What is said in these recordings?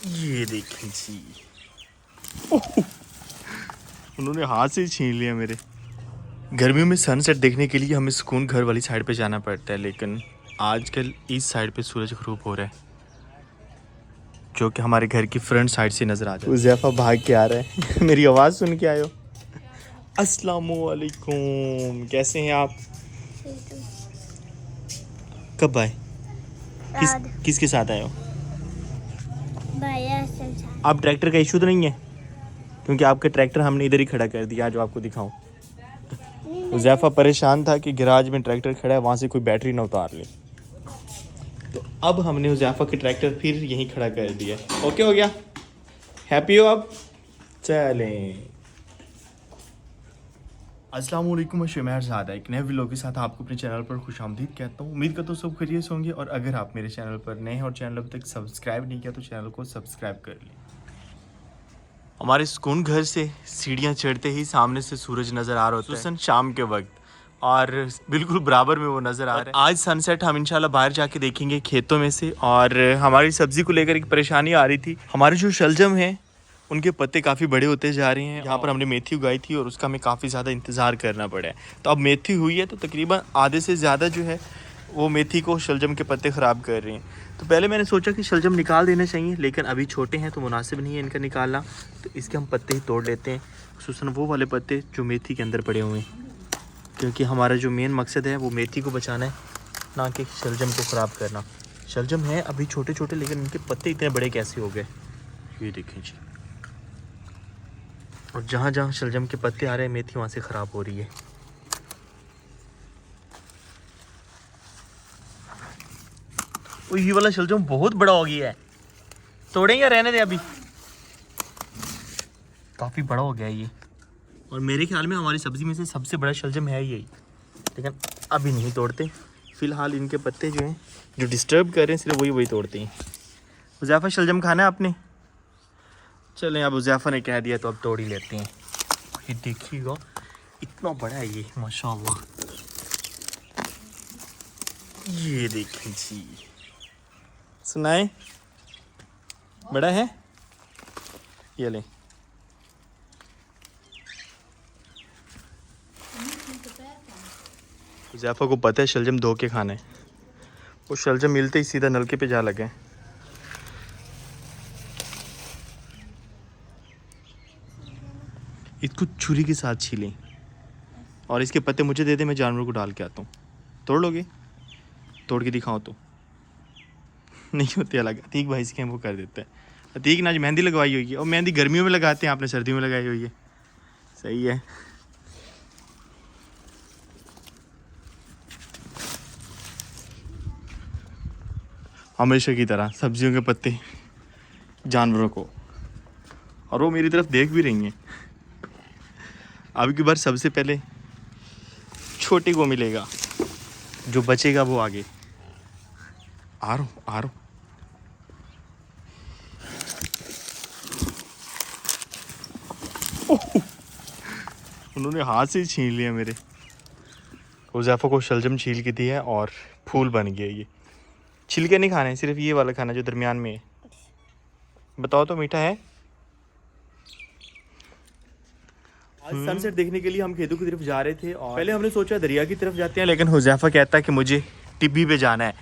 ये देखें जी, उन्होंने हाथ से ही छीन लिया मेरे। गर्मियों में सनसेट देखने के लिए हमें सुकून घर वाली साइड पे जाना पड़ता है, लेकिन आजकल इस साइड पे सूरज ग़रूब हो रहा है, जो कि हमारे घर की फ्रंट साइड से नज़र आ जाता है। उज़ैफ़ा भाग के आ रहा है मेरी आवाज़ सुन के आयो। अस्सलामुअलैकुम, कैसे हैं आप? कब आए? किसके साथ आए हो? आप ट्रैक्टर का इशू तो नहीं है? क्योंकि आपका ट्रैक्टर हमने इधर ही खड़ा कर दिया, जो आपको दिखाऊं। उज़ैफ़ा परेशान था कि गैराज में ट्रैक्टर खड़ा है, वहाँ से कोई बैटरी ना उतार ले, तो अब हमने उज़ैफ़ा के ट्रैक्टर फिर यहीं खड़ा कर दिया। ओके हो गया? हैप्पी हो अब? चलें। अस्सलाम वालेकुम, मैं शुमैर ज़ादा एक नए व्लॉग के साथ आपको अपने चैनल पर खुशामदीद कहता हूँ। उम्मीद करता हूँ सब खैरियत से होंगे, और अगर आप मेरे चैनल पर नए हैं और चैनल अभी तक सब्सक्राइब नहीं किया तो चैनल को सब्सक्राइब कर लें। हमारे सुकून घर से सीढ़ियाँ चढ़ते ही सामने से सूरज नज़र आ रहा होता है शाम के वक्त, और बिल्कुल बराबर में वो नज़र आ रहा है। आज सनसेट हम इंशाल्लाह बाहर जाके देखेंगे खेतों में से। और हमारी सब्ज़ी को लेकर एक परेशानी आ रही थी। हमारे जो शलजम हैं उनके पत्ते काफ़ी बड़े होते जा रहे हैं। यहाँ पर हमने मेथी उगाई थी और उसका हमें काफ़ी ज़्यादा इंतज़ार करना पड़ा है। तो अब मेथी हुई है तो तकरीबन आधे से ज़्यादा जो है वो मेथी को शलजम के पत्ते ख़राब कर रहे हैं। तो पहले मैंने सोचा कि शलजम निकाल देना चाहिए, लेकिन अभी छोटे हैं तो मुनासिब नहीं है इनका निकालना, तो इसके हम पत्ते ही तोड़ लेते हैं, खुसूसन वो वाले पत्ते जो मेथी के अंदर पड़े हुए हैं, क्योंकि हमारा जो मेन मकसद है वो मेथी को बचाना है, ना कि शलजम को ख़राब करना। शलजम है अभी छोटे छोटे, लेकिन इनके पत्ते इतने बड़े कैसे हो गए, ये देखें जी। और जहाँ जहाँ शलजम के पत्ते आ रहे हैं मेथी वहाँ से ख़राब हो रही है। ओ, ये वाला शलजम बहुत बड़ा हो गया है, तोड़ें या रहने दें? अभी काफ़ी बड़ा हो गया है ये, और मेरे ख्याल में हमारी सब्ज़ी में से सबसे बड़ा शलजम है यही, लेकिन अभी नहीं तोड़ते। फ़िलहाल इनके पत्ते जो हैं जो डिस्टर्ब कर रहे हैं सिर्फ वही तोड़ते हैं। उज़ैफ़ा शलजम खाना है आपने? चलें, अब उज़ैफ़ा ने कह दिया तो अब तोड़ ही लेते हैं। ये देखिएगा इतना बड़ा है ये, माशाअल्लाह। ये देखें जी, सुनाए बड़ा है, ये लें। उज़ैफ़ा को पता है शलजम धो के खाना है, वो शलजम मिलते ही सीधा नलके पे जा लगे। इसको छुरी के साथ छीलें और इसके पत्ते मुझे दे दे, मैं जानवर को डाल के आता हूँ। तोड़ लोगे? तोड़ के दिखाओ तो। नहीं होते अलग, अतीक भाई इसके वो कर देता है। अतीक ने आज मेहंदी लगवाई हुई है, और मेहंदी गर्मियों में लगाते हैं, आपने सर्दियों में लगाई हुई है। सही है। हमेशा की तरह सब्जियों के पत्ते जानवरों को, और वो मेरी तरफ देख भी रही हैं। अब की बार सबसे पहले छोटे को मिलेगा, जो बचेगा वो आगे। आ रहा हूँ। उन्होंने हाथ से ही छीन लिया मेरे। उज़ैफ़ा को शलजम छील के दिया है और फूल बन गया ये। छिलके नहीं खाने, सिर्फ ये वाला खाना जो दरमियान में है। बताओ तो मीठा है? आज सनसेट देखने के लिए हम खेतों की तरफ जा रहे थे, और पहले हमने सोचा दरिया की तरफ जाते हैं, लेकिन उज़ैफ़ा कहता है कि मुझे टिब्बी पे जाना है,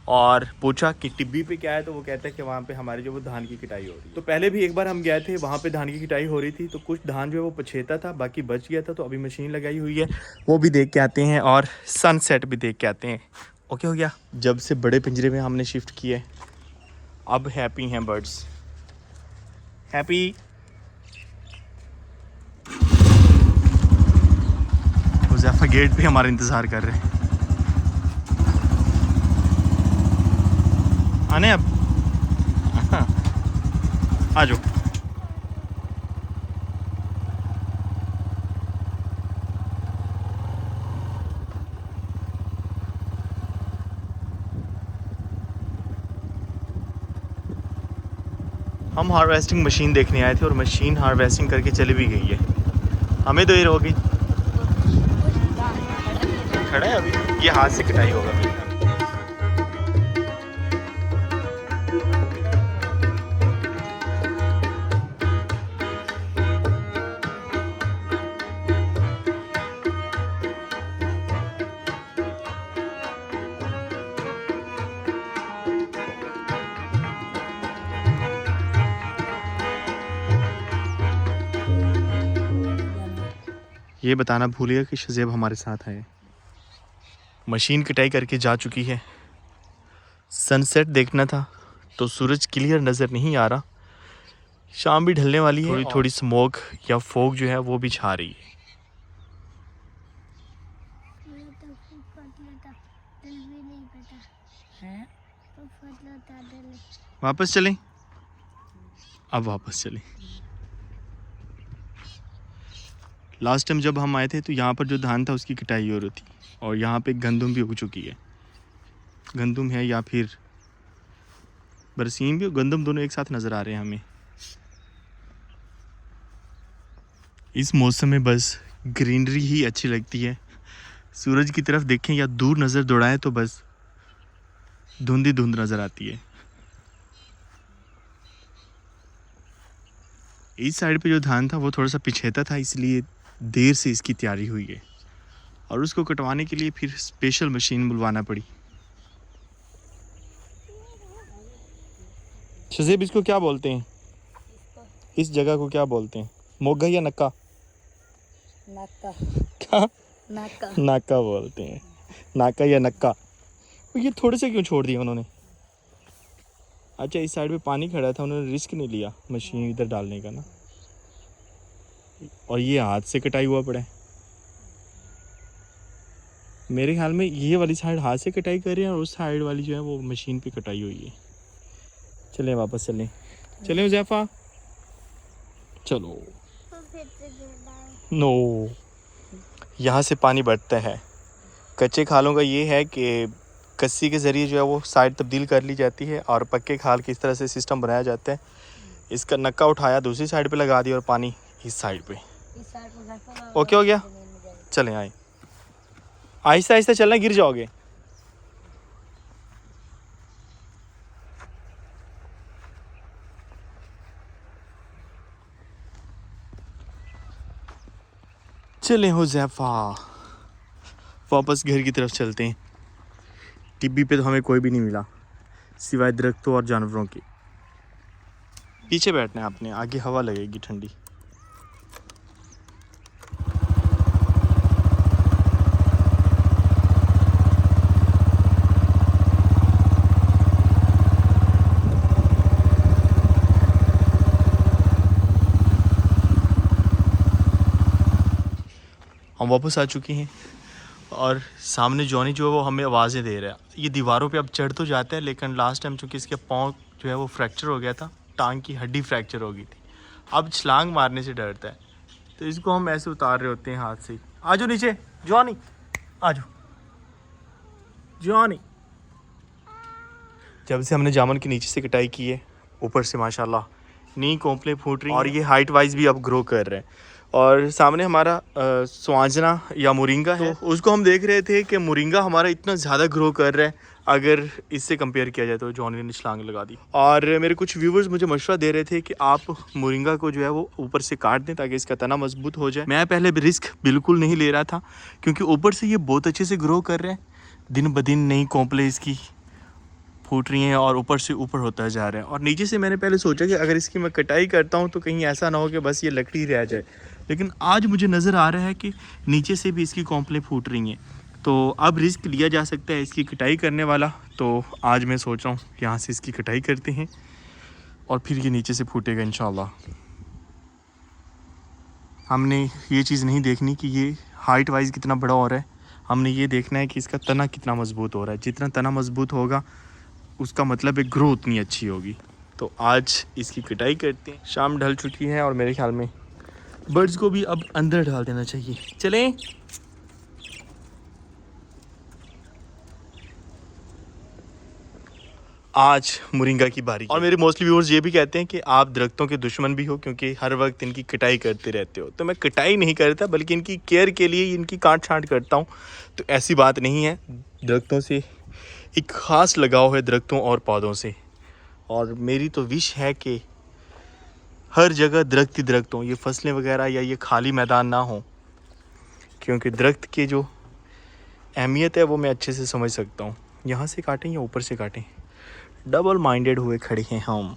और पूछा कि टिब्बी पे क्या है, तो वो कहता है कि वहाँ पे हमारे जो वो धान की कटाई हो रही है। तो पहले भी एक बार हम गए थे, वहाँ पे धान की कटाई हो रही थी, तो कुछ धान जो है वो पछेता था, बाकी बच गया था। तो अभी मशीन लगाई हुई है, वो भी देख के आते हैं और सनसेट भी देख के आते हैं। ओके हो गया? जब से बड़े पिंजरे में हमने शिफ्ट किए, अब हैप्पी हैं बर्ड्स। हैप्पी। उज़ैफ़ा गेट पे हमारा इंतज़ार कर रहे हैं। आने अब आ जाओ। हम हार्वेस्टिंग मशीन देखने आए थे, और मशीन हार्वेस्टिंग करके चली भी गई है। हमें तो देर हो गई, खड़ा है अभी, ये हाथ से कटाई होगा मेरे ख्याल। ये बताना भूलिएगा कि शज़ेब हमारे साथ है। मशीन कटाई करके जा चुकी है। सनसेट देखना था तो सूरज क्लियर नज़र नहीं आ रहा। शाम भी ढलने वाली है। थोड़ी थोड़ी स्मोक या फोग जो है वो भी छा रही है। वापस चलें? अब वापस चलें। लास्ट टाइम जब हम आए थे तो यहाँ पर जो धान था उसकी कटाई हो रही थी और यहाँ पे गंदम भी उग चुकी है। गंदम है या फिर बरसीम भी, गंदम दोनों एक साथ नज़र आ रहे हैं हमें। इस मौसम में बस ग्रीनरी ही अच्छी लगती है। सूरज की तरफ देखें या दूर नज़र दौड़ाएं तो बस धुंध ही धुंध नज़र आती है। इस साइड पे जो धान था वो थोड़ा सा पिछेता था, इसलिए देर से इसकी तैयारी हुई है और उसको कटवाने के लिए फिर स्पेशल मशीन बुलवाना पड़ी। शज़ेब, इसको क्या बोलते हैं? इस जगह को क्या बोलते हैं? मोगा या नक्का? नाका। क्या? नाका। नाका बोलते हैं। नाका या नक्का। ये थोड़े से क्यों छोड़ दिया उन्होंने? अच्छा, इस साइड पे पानी खड़ा था, उन्होंने रिस्क नहीं लिया मशीन इधर डालने का ना। और ये हाथ से कटाई हुआ पड़ा है। मेरे ख्याल में ये वाली साइड हाथ से कटाई कर रहे हैं और उस साइड वाली जो है वो मशीन पे कटाई हुई है। चलें वापस चलें। चलें हुज़ैफा, चलो। नो, यहाँ से पानी बढ़ता है। कच्चे खालों का ये है कि कस्सी के ज़रिए जो है वो साइड तब्दील कर ली जाती है और पक्के खाल की इस तरह से सिस्टम बनाया जाता है। इसका नक्का उठाया, दूसरी साइड पे लगा दिया और पानी इस साइड पे। ओके हो गया? चलें आए। आहिस्ता आहिस्ता चलना, गिर जाओगे। चलें हुज़ैफा, वापस घर की तरफ चलते हैं। टिब्बी पे तो हमें कोई भी नहीं मिला सिवाय दरख्तों और जानवरों के। पीछे बैठना है आपने, आगे हवा लगेगी ठंडी। हम वापस आ चुके हैं और सामने जॉनी जो है वो हमें आवाज़ें दे रहा है। ये दीवारों पे अब चढ़ तो जाता है, लेकिन लास्ट टाइम चूँकि इसके पाँव जो है वो फ्रैक्चर हो गया था, टांग की हड्डी फ्रैक्चर हो गई थी, अब छलांग मारने से डरता है। तो इसको हम ऐसे उतार रहे होते हैं हाथ से। आ जाओ नीचे जॉनी, आ जाओ जॉनी। जब से हमने जामुन के नीचे से कटाई की है, ऊपर से माशाल्लाह नी कोंपलें फूट रही और ये हाइट वाइज भी अब ग्रो कर रहे हैं। और सामने हमारा स्वांजना या मोरिंगा है, तो उसको हम देख रहे थे कि मोरिंगा हमारा इतना ज़्यादा ग्रो कर रहा है अगर इससे कंपेयर किया जाए तो। जॉनी ने छलांग लगा दी और मेरे कुछ व्यूवर्स मुझे मशवरा दे रहे थे कि आप मोरिंगा को जो है वो ऊपर से काट दें ताकि इसका तना मजबूत हो जाए। मैं पहले रिस्क बिल्कुल नहीं ले रहा था क्योंकि ऊपर से ये बहुत अच्छे से ग्रो कर रहे हैं, दिन ब दिन नई कोंपलें इसकी फूट रही हैं और ऊपर से ऊपर होता जा रहा है। और नीचे से मैंने पहले सोचा कि अगर इसकी मैं कटाई करता हूँ तो कहीं ऐसा ना हो कि बस ये लकड़ी रह जाए, लेकिन आज मुझे नज़र आ रहा है कि नीचे से भी इसकी कोंपलें फूट रही हैं। तो अब रिस्क लिया जा सकता है इसकी कटाई करने वाला। तो आज मैं सोच रहा हूँ यहाँ से इसकी कटाई करते हैं और फिर ये नीचे से फूटेगा इंशाल्लाह। हमने ये चीज़ नहीं देखनी कि ये हाइट वाइज कितना बड़ा हो रहा है, हमने ये देखना है कि इसका तना कितना मजबूत हो रहा है। जितना तना मजबूत होगा उसका मतलब है ग्रो उतनी अच्छी होगी। तो आज इसकी कटाई करते हैं। शाम ढल चुकी है और मेरे ख्याल में बर्ड्स को भी अब अंदर डाल देना चाहिए। चलें। आज मोरिंगा की बारी। और मेरे मोस्टली व्यूअर्स ये भी कहते हैं कि आप दरख्तों के दुश्मन भी हो क्योंकि हर वक्त इनकी कटाई करते रहते हो। तो मैं कटाई नहीं करता बल्कि इनकी केयर के लिए इनकी काट छांट करता हूँ। तो ऐसी बात नहीं है, दरख्तों से एक ख़ास लगाव है, दरख्तों और पौधों से। और मेरी तो विश है कि हर जगह दरख्त ही दरख्त हों, ये फसलें वगैरह या ये खाली मैदान ना हो, क्योंकि दरख्त की जो अहमियत है वो मैं अच्छे से समझ सकता हूँ। यहाँ से काटें या ऊपर से काटें, डबल माइंडेड हुए खड़े हैं हम।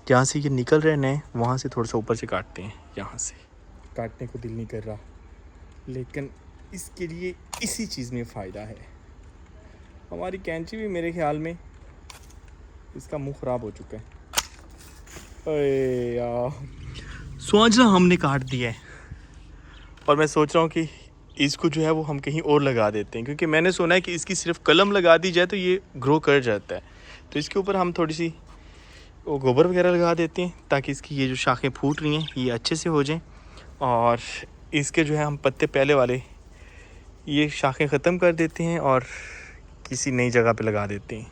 जहाँ से ये निकल रहे नए, वहाँ से थोड़ा सा ऊपर से काटते हैं। यहाँ से काटने को दिल नहीं कर रहा, लेकिन इसके लिए इसी चीज़ में फ़ायदा है। हमारी कैंची भी मेरे ख्याल में इसका मुंह ख़राब हो चुका है। अरे यार, स्वांजरा हमने काट दिया है और मैं सोच रहा हूँ कि इसको जो है वो हम कहीं और लगा देते हैं, क्योंकि मैंने सुना है कि इसकी सिर्फ कलम लगा दी जाए तो ये ग्रो कर जाता है। तो इसके ऊपर हम थोड़ी सी वो गोबर वगैरह लगा देते हैं ताकि इसकी ये जो शाखें फूट रही हैं ये अच्छे से हो जाएं, और इसके जो है हम पत्ते पहले वाले ये शाखें ख़त्म कर देते हैं और किसी नई जगह पे लगा देते हैं।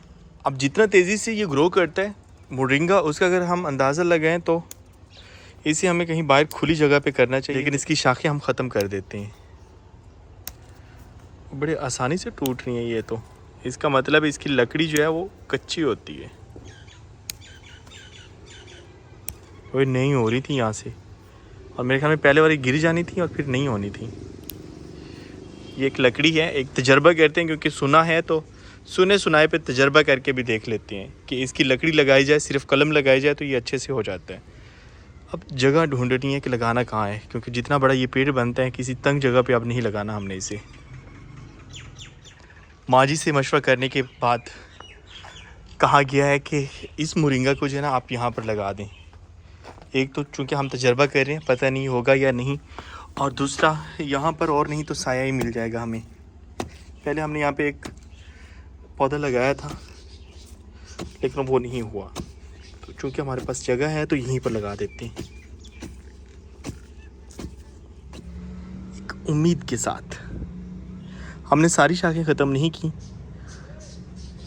अब जितना तेज़ी से ये ग्रो करता है मोरिंगा, उसका अगर हम अंदाज़ा लगाएं तो इसे हमें कहीं बाहर खुली जगह पे करना चाहिए, लेकिन इसकी शाखें हम ख़त्म कर देते हैं। बड़े आसानी से टूट रही हैं ये, तो इसका मतलब इसकी लकड़ी जो है वो कच्ची होती है। वो नहीं हो रही थी यहाँ से, और मेरे ख्याल में पहले वाली गिर जानी थी और फिर नहीं होनी थी। ये एक लकड़ी है, एक तजर्बा करते हैं, क्योंकि सुना है तो सुने सुनाए पे तजर्बा करके भी देख लेते हैं कि इसकी लकड़ी लगाई जाए, सिर्फ कलम लगाई जाए तो ये अच्छे से हो जाता है। अब जगह ढूंढनी है कि लगाना कहाँ है, क्योंकि जितना बड़ा ये पेड़ बनता है किसी तंग जगह पे अब नहीं लगाना हमने इसे। माँ जी से मशवरा करने के बाद कहा गया है कि इस मोरिंगा को जो है ना आप यहाँ पर लगा दें। एक तो चूँकि हम तजर्बा कर रहे हैं, पता नहीं होगा या नहीं, और दूसरा यहाँ पर और नहीं तो साया ही मिल जाएगा हमें। पहले हमने यहाँ पे एक पौधा लगाया था लेकिन वो नहीं हुआ, तो चूँकि हमारे पास जगह है तो यहीं पर लगा देते हैं एक उम्मीद के साथ। हमने सारी शाखें ख़त्म नहीं की,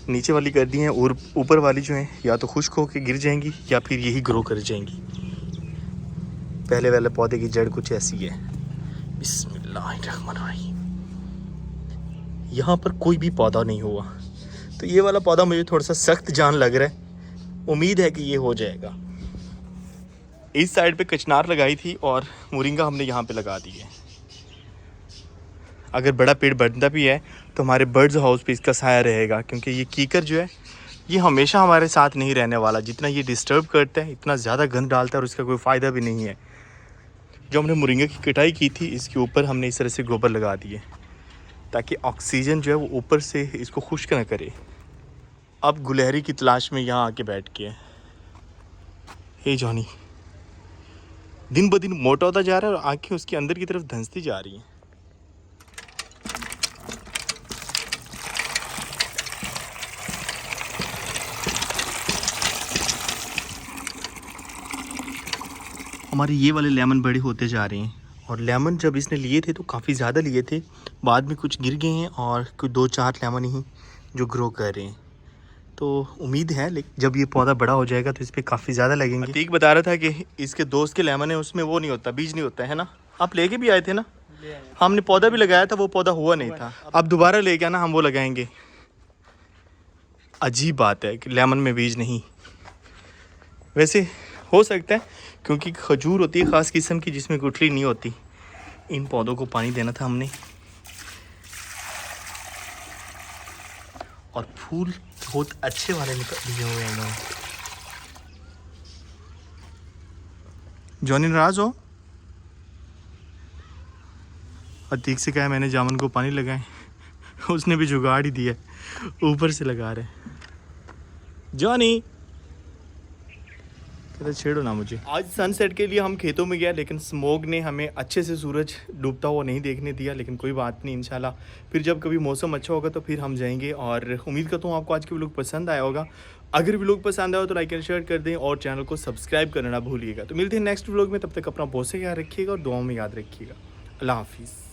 नीचे वाली कर दी हैं, और ऊपर वाली जो है या तो खुश्क होकर गिर जाएंगी या फिर यही ग्रो कर जाएंगी। पहले वाले पौधे की जड़ कुछ ऐसी है। बिस्मिल्लाहिर्रहमानिर्रहीम। यहाँ पर कोई भी पौधा नहीं हुआ, तो ये वाला पौधा मुझे थोड़ा सा सख्त जान लग रहा है। उम्मीद है कि ये हो जाएगा। इस साइड पे कचनार लगाई थी और मोरिंगा हमने यहाँ पे लगा दी है। अगर बड़ा पेड़ बढ़ता भी है तो हमारे बर्ड्स हाउस पे इसका साया रहेगा, क्योंकि ये कीकर जो है ये हमेशा हमारे साथ नहीं रहने वाला। जितना ये डिस्टर्ब करता है, इतना ज़्यादा गंद डालता है और उसका कोई फ़ायदा भी नहीं है। जो हमने मोरिंगा की कटाई की थी, इसके ऊपर हमने इस तरह से गोबर लगा दिए ताकि ऑक्सीजन जो है वो ऊपर से इसको खुश्क ना करे। अब गुलहरी की तलाश में यहाँ आके बैठ के है। हे जॉनी दिन ब दिन मोटा होता जा रहा है और आंखें उसके अंदर की तरफ धंसती जा रही हैं। हमारे ये वाले लेमन बड़े होते जा रहे हैं, और लेमन जब इसने लिए थे तो काफ़ी ज़्यादा लिए थे, बाद में कुछ गिर गए हैं और कुछ 2-4 लेमन ही जो ग्रो कर रहे हैं। तो उम्मीद है लेकिन जब ये पौधा बड़ा हो जाएगा तो इस पर काफ़ी ज़्यादा लगेंगे। अतीक बता रहा था कि इसके दोस्त के लेमन है, उसमें वो नहीं होता, बीज नहीं होता है ना। आप लेके भी आए थे ना, हमने पौधा भी लगाया था, वो पौधा हुआ नहीं था। अब दोबारा लेके आना, हम वो लगाएंगे। अजीब बात है कि लेमन में बीज नहीं। वैसे हो सकता है क्योंकि खजूर होती है ख़ास किस्म की जिसमें गुठली नहीं होती। इन पौधों को पानी देना था हमने, और फूल बहुत अच्छे वाले निकल लिए हुए हैं इन्होंने। जॉनी नाराज हो? अतीक से कहा मैंने जामन को पानी लगाए, उसने भी जुगाड़ ही दिया, ऊपर से लगा रहे। जॉनी कहते छेड़ो ना मुझे। आज सनसेट के लिए हम खेतों में गया, लेकिन स्मोक ने हमें अच्छे से सूरज डूबता हुआ नहीं देखने दिया। लेकिन कोई बात नहीं, इंशाल्लाह फिर जब कभी मौसम अच्छा होगा तो फिर हम जाएंगे। और उम्मीद करता हूँ आपको आज के व्लॉग पसंद आया होगा। अगर व्लॉग पसंद आया तो लाइक एंड शेयर कर दें और चैनल को सब्सक्राइब करना ना भूलिएगा। तो मिलते हैं नेक्स्ट व्लॉग में, तब तक अपना बहुत से ख्याल रखिएगा और दुआओं में याद रखिएगा। अल्लाह हाफिज़।